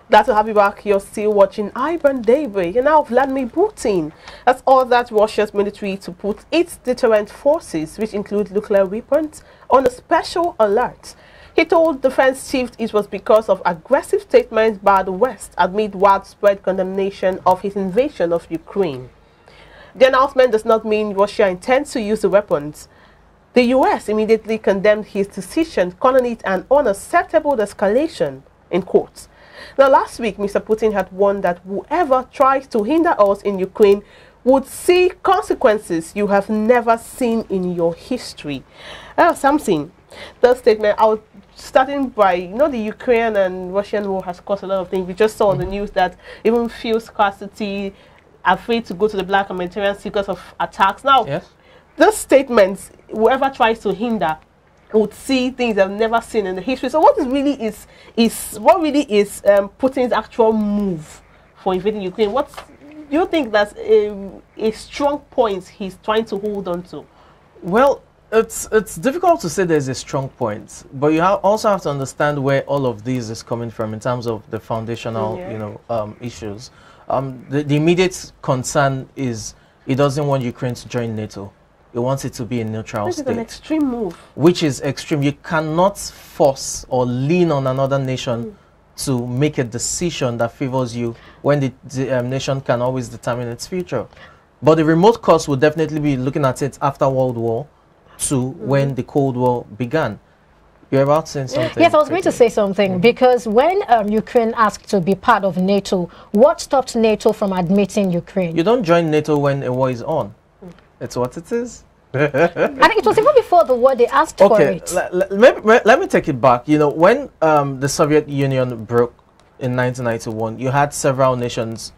Glad to have you back. You're still watching iBrandTV. And now Vladimir Putin has ordered Russia's military to put its deterrent forces, which include nuclear weapons, on a special alert. He told defense chiefs it was because of aggressive statements by the West amid widespread condemnation of his invasion of Ukraine. The announcement does not mean Russia intends to use the weapons. The US immediately condemned his decision, calling it an unacceptable escalation, in quotes. Now, last week, Mr. Putin had warned that whoever tries to hinder us in Ukraine would see consequences you have never seen in your history. Something. The statement, I was starting by, the Ukraine and Russian war has caused a lot of things. We just saw on the news that even fuel scarcity, afraid to go to the Black and Mediterranean Sea because of attacks. Now, yes, those statements, whoever tries to hinder would see things they've never seen in the history. So what really is Putin's actual move for invading Ukraine? What do you think that's a strong point he's trying to hold on to? Well, it's difficult to say there's a strong point, but you also have to understand where all of this is coming from in terms of the foundational, issues. The immediate concern is he doesn't want Ukraine to join NATO. He wants it to be a neutral state. This is an extreme move. Which is extreme. You cannot force or lean on another nation to make a decision that favors you when the nation can always determine its future. But the remote cause would definitely be looking at it after World War II, when the Cold War began. You're about saying something? Yes, I was going to say something, because when Ukraine asked to be part of NATO, what stopped NATO from admitting Ukraine? You don't join NATO when a war is on. It's what it is. I think it was even before the war they asked for it. Let me take it back. When the Soviet Union broke in 1991, you had several nations,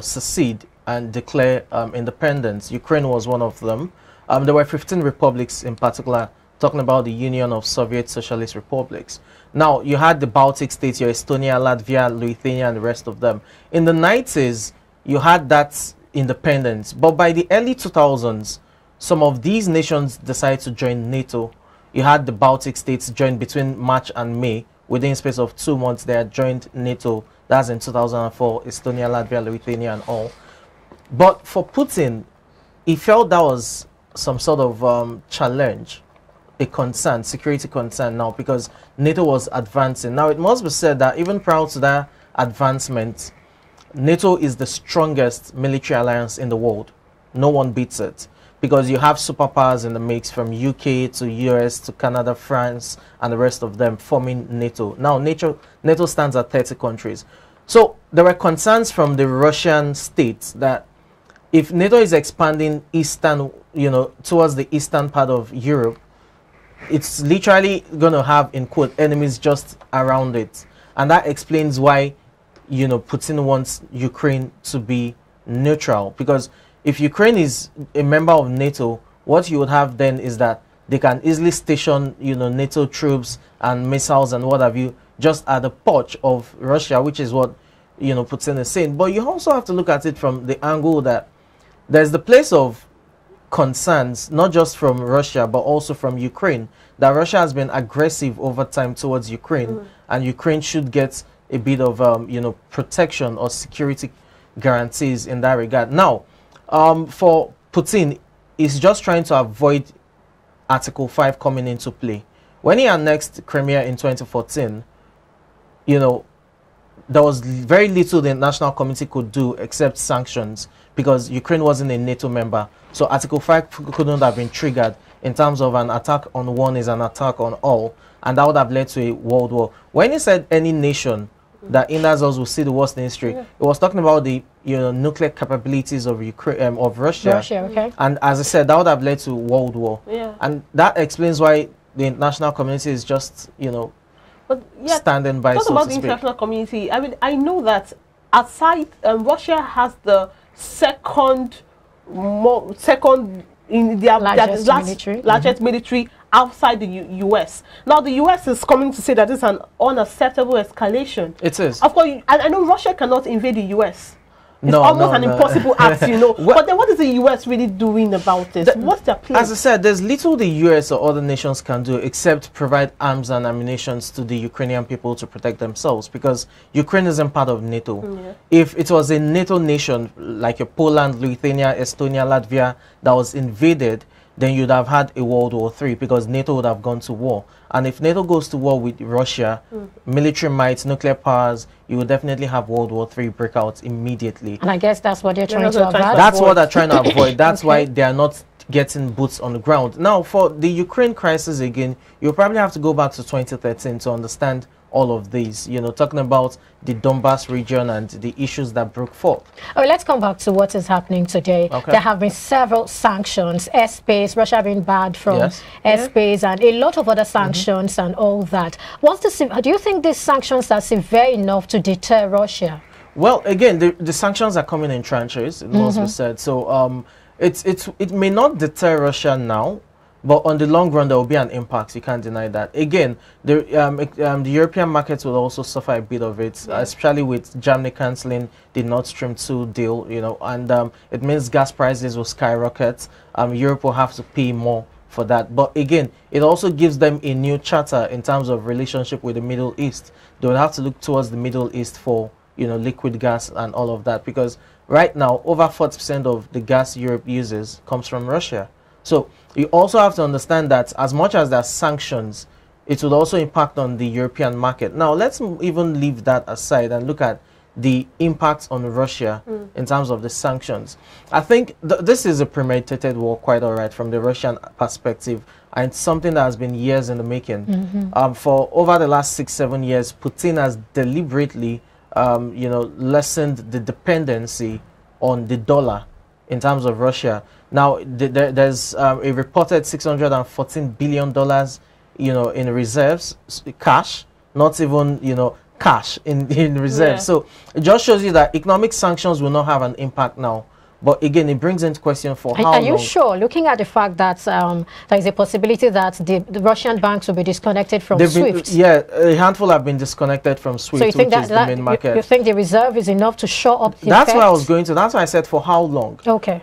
secede and declare independence. Ukraine was one of them. There were 15 republics in particular, talking about the Union of Soviet Socialist Republics. Now, you had the Baltic states, your Estonia, Latvia, Lithuania, and the rest of them. In the 90s, you had that independence. But by the early 2000s, some of these nations decided to join NATO. You had the Baltic states join between March and May. Within a space of 2 months, they had joined NATO. That's in 2004, Estonia, Latvia, Lithuania, and all. But for Putin, he felt that was some sort of challenge, a concern, security concern now, because NATO was advancing. Now, it must be said that even prior to that advancement, NATO is the strongest military alliance in the world. No one beats it, because you have superpowers in the mix, from UK to US to Canada, France, and the rest of them forming NATO. Now, NATO stands at 30 countries. So there were concerns from the Russian states that if NATO is expanding towards the eastern part of Europe, it's literally going to have, in quote, enemies just around it. And that explains why Putin wants Ukraine to be neutral, because if Ukraine is a member of NATO, what you would have then is that they can easily station, NATO troops and missiles and what have you just at the porch of Russia, which is what, Putin is saying. But you also have to look at it from the angle that there's the place of concerns, not just from Russia, but also from Ukraine, that Russia has been aggressive over time towards Ukraine, and Ukraine should get a bit of, protection or security guarantees in that regard. Now, for Putin, he's just trying to avoid Article 5 coming into play. When he annexed Crimea in 2014, there was very little the international community could do except sanctions, because Ukraine wasn't a NATO member. So Article 5 couldn't have been triggered in terms of an attack on one is an attack on all, and that would have led to a world war. When he said any nation that hinders us will see the worst in history, it was talking about the nuclear capabilities of Ukraine, of Russia. Okay. And as I said, that would have led to world war. And that explains why the international community is just standing by. Talk about the international community. I mean, I know that aside, Russia has the second in their largest military outside the US. Now, the US is coming to say that it's an unacceptable escalation. It is. Of course, I know Russia cannot invade the US. It's almost an impossible act, you know. But then what is the US really doing about this? What's their plan? As I said, there's little the US or other nations can do except provide arms and ammunition to the Ukrainian people to protect themselves, because Ukraine isn't part of NATO. Yeah. If it was a NATO nation like a Poland, Lithuania, Estonia, Latvia that was invaded, then you'd have had a World War III, because NATO would have gone to war. And if NATO goes to war with Russia, military might, nuclear powers, you will definitely have World War III break out immediately. And I guess that's what they're trying to avoid. That's what they're trying to avoid. That's why they are not getting boots on the ground. Now, for the Ukraine crisis again, you'll probably have to go back to 2013 to understand all of these, you know, talking about the Donbass region and the issues that broke forth. Oh, let's come back to what is happening today. Okay. There have been several sanctions, airspace, Russia being barred from airspace, and a lot of other sanctions and all that. Do you think these sanctions are severe enough to deter Russia? Well, again, the sanctions are coming in tranches, it must be said. So it may not deter Russia now, but on the long run, there will be an impact. You can't deny that. Again, the European markets will also suffer a bit of it, especially with Germany cancelling the Nord Stream 2 deal, you know, and it means gas prices will skyrocket. Europe will have to pay more for that. But again, it also gives them a new charter in terms of relationship with the Middle East. They will have to look towards the Middle East for, you know, liquid gas and all of that, because right now, over 40% of the gas Europe uses comes from Russia. So you also have to understand that as much as there are sanctions, it will also impact on the European market. Now, let's even leave that aside and look at the impact on Russia in terms of the sanctions. I think this is a premeditated war, quite all right, from the Russian perspective, and something that has been years in the making. For over the last 6-7 years, Putin has deliberately, you know, lessened the dependency on the dollar in terms of Russia. Now, there's a reported $614 billion, you know, in reserves, cash, not even, you know, cash in reserves. So it just shows you that economic sanctions will not have an impact now. But again, it brings into question for how long. Are you sure, looking at the fact that there is a possibility that the Russian banks will be disconnected from SWIFT? A handful have been disconnected from SWIFT, so you think which is the main market. You think the reserve is enough to shore up the That's why I was going to. That's why I said for how long. Okay.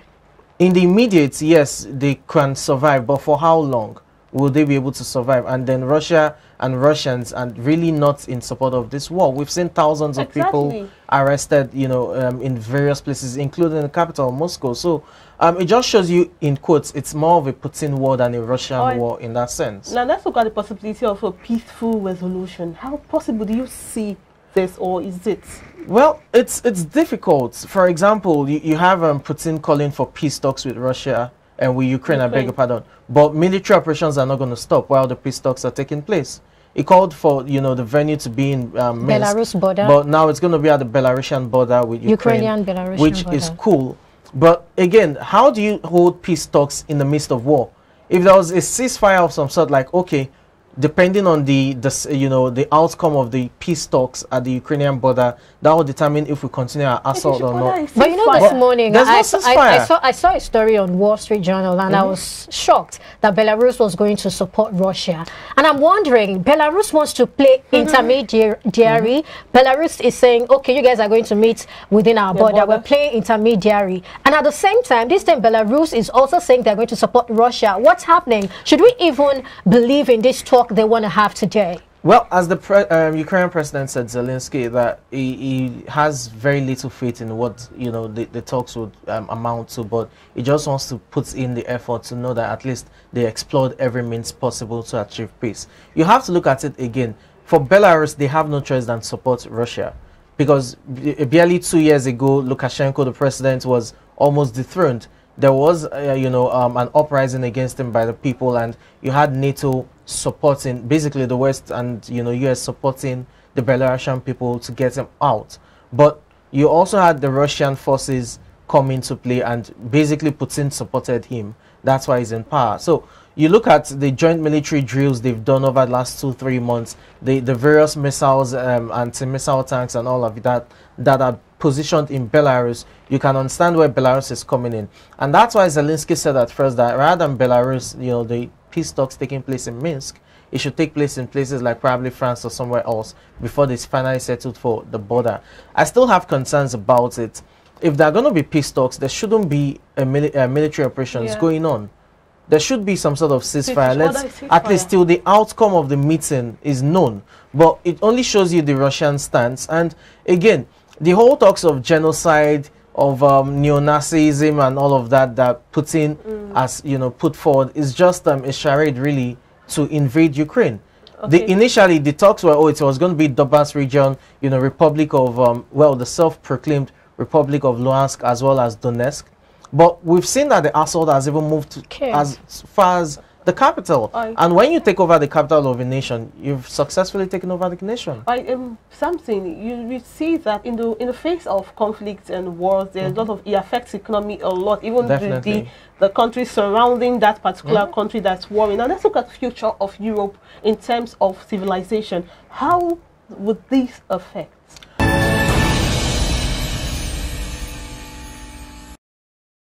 In the immediate, yes, they can survive, but for how long will they be able to survive? And then Russia and Russians are really not in support of this war. We've seen thousands of people arrested, you know, in various places, including the capital, Moscow. So it just shows you, in quotes, it's more of a Putin war than a Russian war in that sense. Now let's look at the possibility of a peaceful resolution. How possible do you see this, or is it? Well, it's difficult. For example, you have Putin calling for peace talks with Russia and with Ukraine, I beg your pardon. But military operations are not going to stop while the peace talks are taking place. He called for, you know, the venue to be in Minsk, Belarus border, but now it's going to be at the Belarusian border with Ukraine, Belarusian which border. is cool. But again, how do you hold peace talks in the midst of war? If there was a ceasefire of some sort, like, okay, depending on the you know, the outcome of the peace talks at the Ukrainian border, that will determine if we continue our assault or not. But you know, this morning I saw a story on Wall Street Journal, and I was shocked that Belarus was going to support Russia. And I'm wondering, Belarus wants to play intermediary. Belarus is saying, okay, you guys are going to meet within our border. We're playing intermediary. And at the same time, this time Belarus is also saying they're going to support Russia. What's happening? Should we even believe in this talk they want to have today? Well, as the Ukrainian president said, Zelensky, that he has very little faith in what, you know, the talks would amount to, but he just wants to put in the effort to know that at least they explored every means possible to achieve peace. You have to look at it again. For Belarus, they have no choice than support Russia, because barely 2 years ago, Lukashenko, the president, was almost dethroned. There was, you know, an uprising against him by the people, and you had NATO supporting, basically the West and, you know, US supporting the Belarusian people to get him out. But you also had the Russian forces come into play, and basically Putin supported him. That's why he's in power. So you look at the joint military drills they've done over the last 2-3 months, the various missiles, anti-missile tanks and all of that are positioned in Belarus. You can understand where Belarus is coming in. And that's why Zelensky said at first that rather than Belarus, you know, the peace talks taking place in Minsk, it should take place in places like probably France or somewhere else before this finally settled for the border. I still have concerns about it. if there are going to be peace talks, there shouldn't be a military operations going on. There should be some sort of ceasefire. At least till the outcome of the meeting is known. But it only shows you the Russian stance. And again, the whole talks of genocide, of neo-Nazism and all of that Putin has, put forward is just a charade really to invade Ukraine. Okay. Initially, the talks were, it was going to be Donbas region, Republic of, the self-proclaimed Republic of Luhansk as well as Donetsk. But we've seen that the assault has even moved as far as the capital. And when you take over the capital of a nation, you've successfully taken over the nation. You see that in the face of conflicts and wars, there's a lot of, it affects economy a lot. Even the countries surrounding that particular country that's warring. Now let's look at the future of Europe in terms of civilization. How would this affect